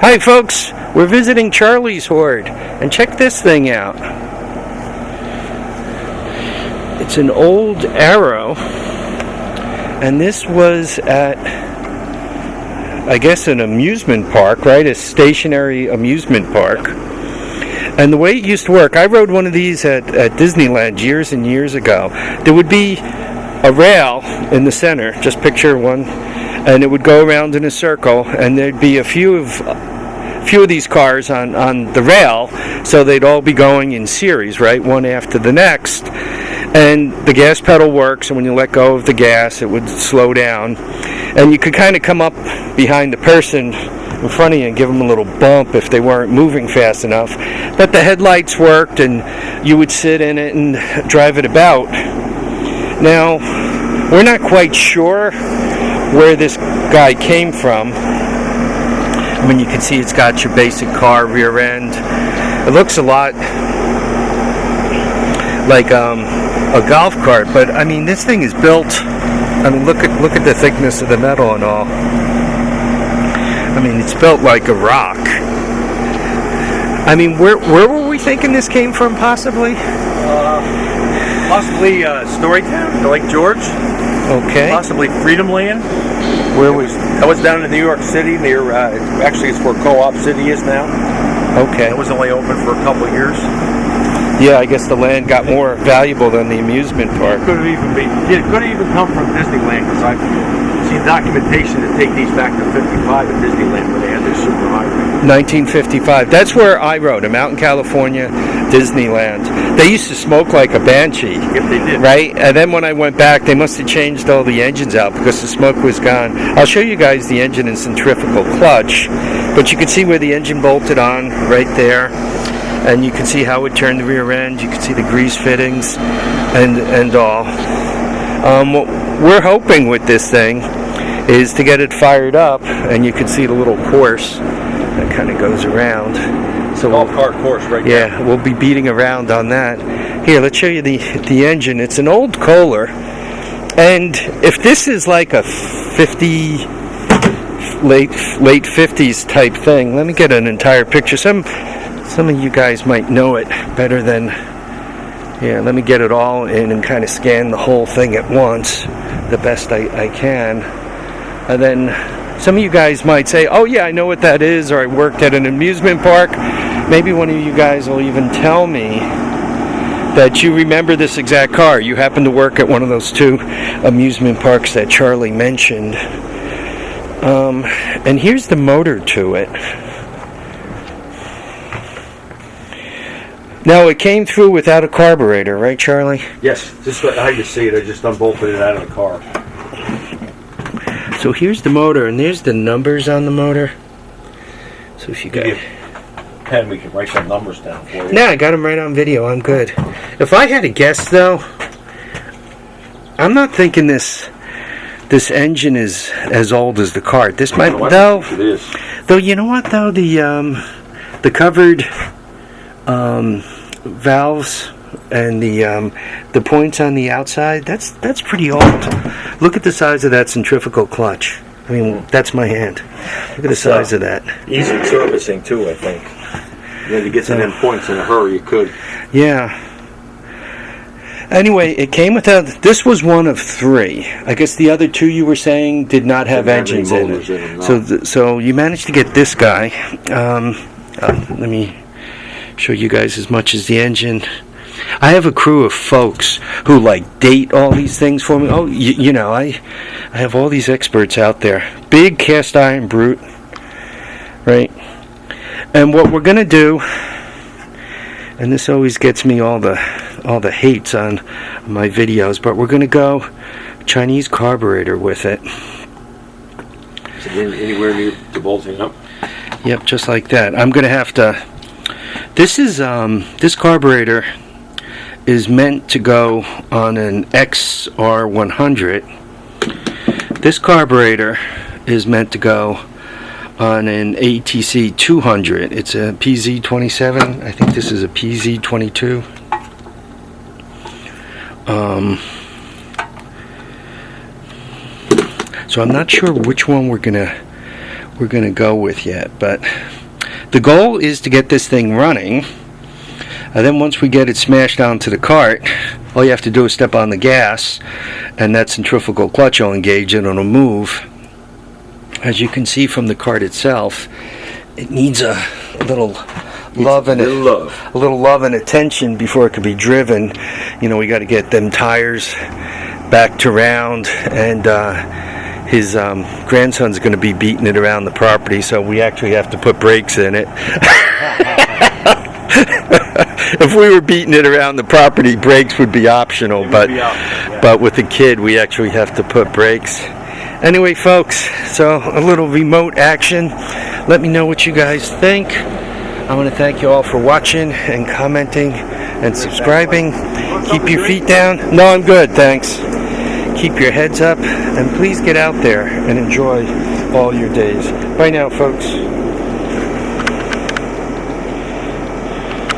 Hi folks, we're visiting Charlie's Hoard, and check this thing out. It's an old Arrow, and this was at, I guess, an amusement park, right? A stationary amusement park. And the way it used to work, I rode one of these at Disneyland years and years ago. There would be a rail in the center, just picture one, and it would go around in a circle, and there'd be a few of these cars on the rail, so they'd all be going in series, right, one after the next. And the gas pedal works, and when you let go of the gas, it would slow down, and you could kind of come up behind the person in front of you and give them a little bump if they weren't moving fast enough. But the headlights worked, and you would sit in it and drive it about. Now, we're not quite sure where this guy came from. I mean, you can see it's got your basic car rear end. It looks a lot like a golf cart, but I mean, this thing is built. I mean, look at the thickness of the metal and all. I mean, it's built like a rock. I mean, where were we thinking this came from, possibly? Possibly Storytown, Lake George. Okay. Possibly Freedom Land. Where was that? Was down in New York City near. Actually, it's where Co-op City is now. Okay. It was only open for a couple of years. Yeah, I guess the land got more valuable than the amusement park. It could have even come from Disneyland, because I've seen documentation to take these back to '55 at Disneyland, where they had their super highway. 1955. That's where I rode them, out in California, Disneyland. They used to smoke like a banshee. If they did. Right? And then when I went back, they must have changed all the engines out because the smoke was gone. I'll show you guys the engine and centrifugal clutch, but you can see where the engine bolted on right there. And you can see how it turned the rear end. You can see the grease fittings and all. What we're hoping with this thing is to get it fired up, and you can see the little course that kind of goes around. So golf cart course right there. there. Yeah, we'll be beating around on that. Here, let's show you the engine. It's an old Kohler, and if this is like a late 50s type thing, let me get an entire picture. Some of you guys might know it better than. Yeah, let me get it all in and kind of scan the whole thing at once, the best I can. And then some of you guys might say, oh yeah, I know what that is, or I worked at an amusement park. Maybe one of you guys will even tell me that you remember this exact car. You happen to work at one of those two amusement parks that Charlie mentioned. And here's the motor to it. Now, it came through without a carburetor, right, Charlie? Yes, just how you see it. I just unbolted it out of the car. So here's the motor, and there's the numbers on the motor. So if you got pen, we can write some numbers down for you. Nah, I got them right on video. I'm good. If I had to guess, though, I'm not thinking this engine is as old as the cart. This might, though. It is. Though, you know what, though, the covered valves and the points on the outside, that's pretty old. Look at the size of that centrifugal clutch. I mean, that's my hand. Look at the size of that. Easy servicing too, I think. You had to get some them points in a hurry, you could. Yeah. Anyway, it came without. This was one of three. I guess the other two you were saying did not have engines in it. So you managed to get this guy. Let me show you guys as much as the engine. I have a crew of folks who like date all these things for me. Oh, you know, I have all these experts out there. Big cast iron brute, right? And what we're gonna do, and this always gets me all the hates on my videos, but we're gonna go Chinese carburetor with it. Is it anywhere near the bolting up? Yep, just like that. I'm gonna have to. This carburetor is meant to go on an XR100. This carburetor is meant to go on an ATC 200. It's a PZ27. I think this is a PZ22. So I'm not sure which one we're we're going to go with yet. But the goal is to get this thing running. And then once we get it smashed onto the cart, all you have to do is step on the gas, and that centrifugal clutch will engage and it'll move. As you can see from the cart itself, it needs a little love and a little love and attention before it can be driven. You know, we got to get them tires backed around, and his grandson's going to be beating it around the property, so we actually have to put brakes in it. If we were beating it around the property, brakes would be optional, but with the kid, we actually have to put brakes. Anyway, folks, so a little remote action. Let me know what you guys think. I want to thank you all for watching and commenting and subscribing. Keep your feet down. No, I'm good, thanks. Keep your heads up, and please get out there and enjoy all your days. Bye now, folks.